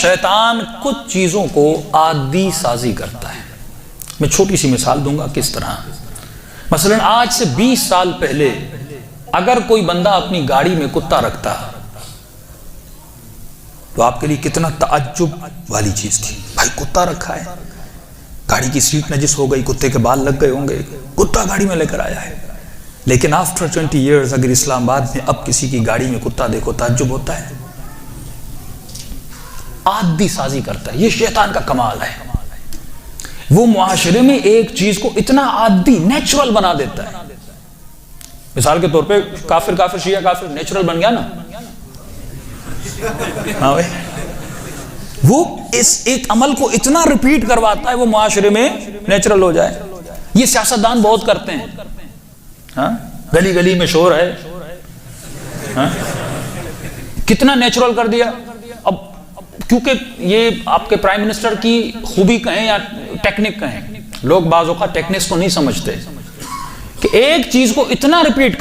شیطان کچھ چیزوں کو عادی سازی کرتا ہے. میں چھوٹی سی مثال دوں گا کس طرح. مثلا آج سے 20 سال پہلے اگر کوئی بندہ اپنی گاڑی میں کتا رکھتا تو آپ کے لیے کتنا تعجب والی چیز تھی. بھائی کتا رکھا ہے, گاڑی کی سیٹ نجس ہو گئی, کتے کے بال لگ گئے ہوں گے, کتا گاڑی میں لے کر آیا ہے. لیکن آفٹر 20 ایئرز اگر اسلام آباد میں اب کسی کی گاڑی میں کتا دیکھو تعجب ہوتا ہے. عادی سازی کرتا ہے. یہ شیطان کا کمال ہے. وہ معاشرے میں ایک چیز کو اتنا عادی نیچرل بنا دیتا ہے. مثال کے طور پہ کافر شیعہ کافر نیچرل بن گیا نا. ہاں بھائی, وہ اس ایک عمل کو اتنا ریپیٹ کرواتا ہے وہ معاشرے میں نیچرل ہو جائے. یہ سیاستدان بہت کرتے ہیں. ہاں, گلی گلی میں شور ہے. ہاں, کتنا نیچرل کر دیا. اب کیونکہ یہ آپ کے پرائم منسٹر کی خوبی کہیں یا ٹیکنک کہیں, لوگ بعض اوقات ٹیکنکس کو نہیں سمجھتے کہ ایک چیز کو اتنا ریپیٹ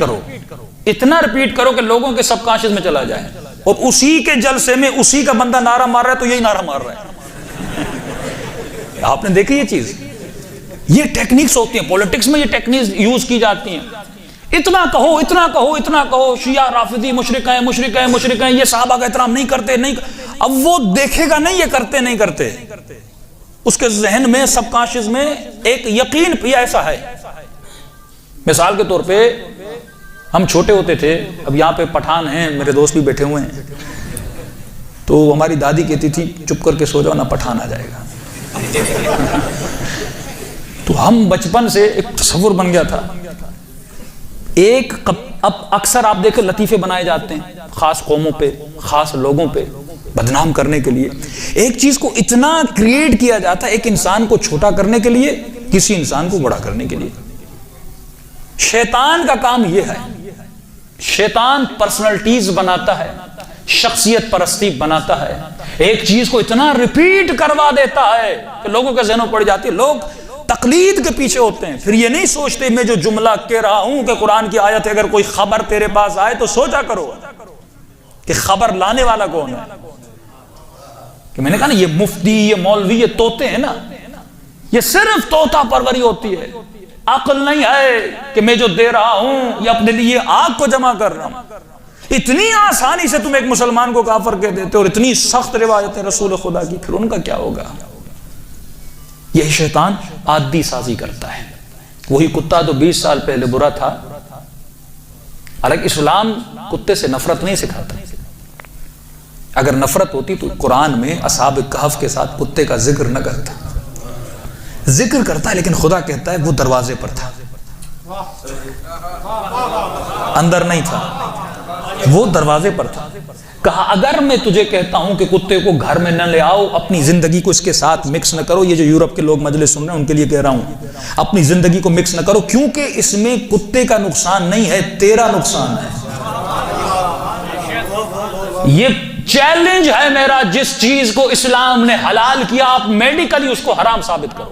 کرو کہ لوگوں کے سب کانشس میں چلا جائے, اور اسی کے جلسے میں اسی کا بندہ نعرہ مار رہا ہے تو یہی نعرہ مار رہا ہے. آپ نے دیکھی یہ چیز. یہ ٹیکنکس ہوتی ہیں پولیٹکس میں, یہ ٹیکنکس یوز کی جاتی ہیں. اتنا کہو شیعہ رافضی مشرک ہیں, یہ صحابہ کا احترام نہیں کرتے. اب وہ دیکھے گا نہیں یہ کرتے نہیں کرتے, اس کے ذہن میں سب کانشس میں ایک یقین پیا ایسا ہے. مثال کے طور پہ ہم چھوٹے ہوتے تھے, اب یہاں پہ پٹھان ہیں, میرے دوست بھی بیٹھے ہوئے ہیں, تو ہماری دادی کہتی تھی چپ کر کے سو جاؤ نہ پٹھان آ جائے گا. تو ہم بچپن سے ایک تصور بن گیا تھا. اب اکثر آپ دیکھیں لطیفے بنائے جاتے ہیں خاص قوموں پہ, خاص لوگوں پہ بدنام کرنے کے لیے. ایک چیز کو اتنا کریٹ کیا جاتا ہے ایک انسان کو چھوٹا کرنے کے لیے, کسی انسان کو بڑا کرنے کے لیے. شیطان کا کام یہ ہے. شیطان پرسنالٹیز بناتا ہے, شخصیت پرستی بناتا ہے. ایک چیز کو اتنا ریپیٹ کروا دیتا ہے کہ لوگوں کے ذہنوں پڑ جاتی ہے. لوگ تقلید کے پیچھے ہوتے ہیں, پھر یہ نہیں سوچتے میں جو جملہ کہہ رہا ہوں کہ قرآن کی آیت ہے, اگر کوئی خبر تیرے پاس آئے تو سوچا کرو کہ خبر لانے والا کون ہے. کہ میں نے کہا نا یہ مفتی, یہ مولوی, یہ طوطے ہیں نا, یہ صرف طوطا پروری ہوتی ہے. عقل نہیں ہے کہ میں جو دے رہا ہوں یہ اپنے لیے آگ کو جمع کر رہا ہوں. اتنی آسانی سے تم ایک مسلمان کو کافر کہہ دیتے, اور اتنی سخت روایت ہے رسول خدا کی, پھر ان کا کیا ہوگا. یہ شیطان عادی سازی کرتا ہے. وہی کتا تو 20 سال پہلے برا تھا. حالانکہ اسلام کتے سے نفرت نہیں سکھاتا. اگر نفرت ہوتی تو قرآن میں اصحاب کہف کے ساتھ کتے کا ذکر نہ کرتا. ذکر کرتا ہے لیکن خدا کہتا ہے وہ دروازے پر تھا, اندر نہیں تھا, وہ دروازے پر تھا. کہا اگر میں تجھے کہتا ہوں کہ کتے کو گھر میں نہ لے آؤ, اپنی زندگی کو اس کے ساتھ مکس نہ کرو. یہ جو یورپ کے لوگ مجلس سن رہے ہیں ان کے لیے کہہ رہا ہوں, اپنی زندگی کو مکس نہ کرو, کیونکہ اس میں کتے کا نقصان نہیں ہے, تیرا نقصان ہے. یہ چیلنج ہے میرا. جس چیز کو اسلام نے حلال کیا آپ میڈیکلی اس کو حرام ثابت کرو,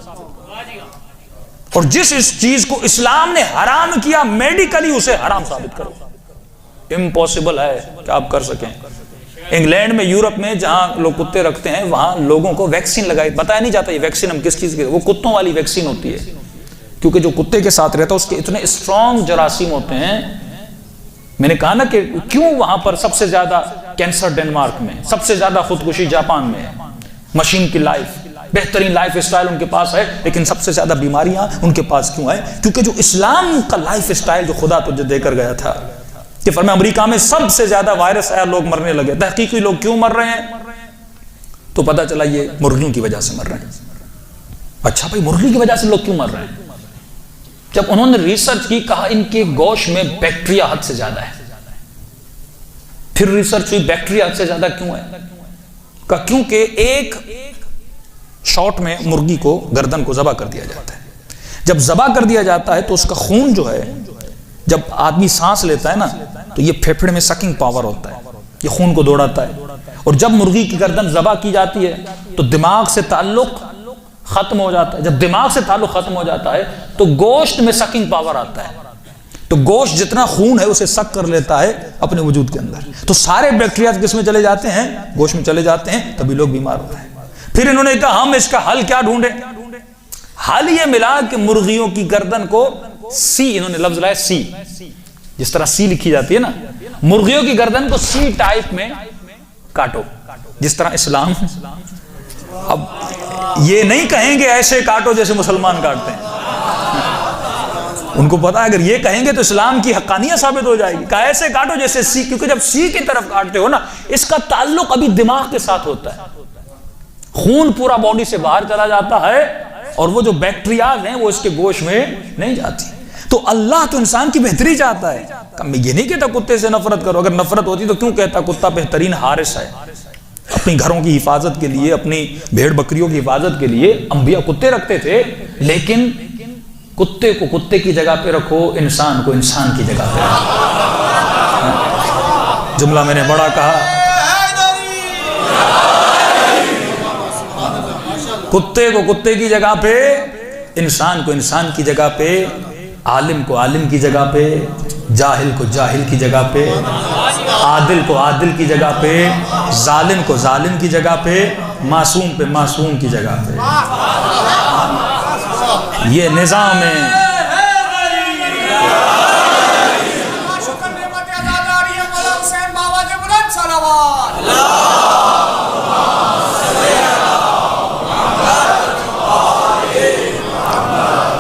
اور جس اس چیز کو اسلام نے حرام کیا میڈیکلی اسے حرام ثابت کرو. امپوسیبل ہے کہ آپ کر سکیں. انگلینڈ میں, یورپ میں جہاں لوگ کتے رکھتے ہیں وہاں لوگوں کو ویکسین لگائی, بتایا نہیں جاتا یہ ویکسین ہم کس چیز کی, وہ کتوں والی ویکسین ہوتی ہے, کیونکہ جو کتے کے ساتھ رہتا ہے اس کے اتنے اسٹرانگ جراثیم ہوتے ہیں. میں نے کہا نا کہ کیوں وہاں پر سب سے زیادہ کینسر ڈنمارک میں, سب سے زیادہ خودکشی جاپان میں ہے. مشین کی لائف, بہترین لائف اسٹائل ان کے پاس ہے, لیکن سب سے زیادہ بیماریاں ان کے پاس کیوں ہے؟ کیونکہ جو اسلام کا لائف اسٹائل جو خدا تجھے دے کر گیا تھا, کہ فرمایا امریکہ میں سب سے زیادہ وائرس آیا, لوگ مرنے لگے. تحقیقی لوگ کیوں مر رہے ہیں تو پتہ چلا یہ مرغیوں کی وجہ سے مر رہے ہیں. اچھا بھائی مرغی کی وجہ سے لوگ کیوں مر رہے ہیں؟ جب انہوں نے ریسرچ کی, کہا ان کے گوشت میں بیکٹیریا حد سے زیادہ ہے. پھر ریسرچ ہوئی بیکٹیریا حد سے زیادہ کیوں ہے؟ کہا کیونکہ ایک شاٹ میں مرغی کو گردن کو ذبح کر دیا جاتا ہے. جب ذبح کر دیا جاتا ہے تو اس کا خون جو ہے, جب آدمی سانس لیتا ہے نا تو یہ پھیپھڑے میں سکنگ پاور ہوتا ہے, یہ خون کو دوڑاتا ہے. اور جب مرغی کی گردن ذبح کی جاتی ہے تو دماغ سے تعلق ختم ہو جاتا ہے. جب دماغ سے تعلق ختم ہو جاتا ہے تو گوشت میں سکنگ پاور آتا ہے. تو گوشت جتنا خون ہے اسے سک کر لیتا ہے اپنے وجود کے اندر، تو سارے بیکٹیریا کس میں چلے جاتے ہیں؟ گوشت میں چلے جاتے ہیں، تبھی لوگ بیمار ہوتے ہیں۔ پھر انہوں نے کہا ہم اس کا حل کیا ڈھونڈے؟ حل یہ ملا کہ مرغیوں کی گردن کو سی، انہوں نے لفظ لایا سی، جس طرح سی لکھی جاتی ہے نا، مرغیوں کی گردن کو سی ٹائپ میں کاٹو، جس طرح اسلام۔ اب یہ نہیں کہیں گے ایسے کاٹو جیسے مسلمان کاٹتے ہیں، ان کو پتا ہے اگر یہ کہیں گے تو اسلام کی حقانیت ثابت ہو جائے گی، کہا ایسے کاٹو جیسے سی، کیونکہ جب سی کی طرف کاٹتے ہو نا، اس کا تعلق ابھی دماغ کے ساتھ ہوتا ہے، خون پورا باڈی سے باہر چلا جاتا ہے اور وہ جو بیکٹیریاز ہیں وہ اس کے گوشت میں نہیں جاتی۔ تو اللہ تو انسان کی بہتری چاہتا ہے، میں یہ نہیں کہتا کتے سے نفرت کرو، اگر نفرت ہوتی تو کیوں کہتا کتا بہترین حارس ہے، اپنی گھروں کی حفاظت کے لیے، اپنی بھیڑ بکریوں کی حفاظت کے لیے انبیاء کتے رکھتے تھے، لیکن کتے کو کتے کی جگہ پہ رکھو، انسان کو انسان کی جگہ پہ رکھو۔ جملہ میں نے بڑا کہا، کتے کو کتے کی جگہ پہ، انسان کو انسان کی جگہ پہ، عالم کو عالم کی جگہ پہ، جاہل کو جاہل کی جگہ پہ، عادل کو عادل کی جگہ پہ، ظالم کو ظالم کی جگہ پہ، معصوم پہ معصوم کی جگہ پہ۔ یہ نظام ہے۔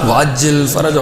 وعجل فرج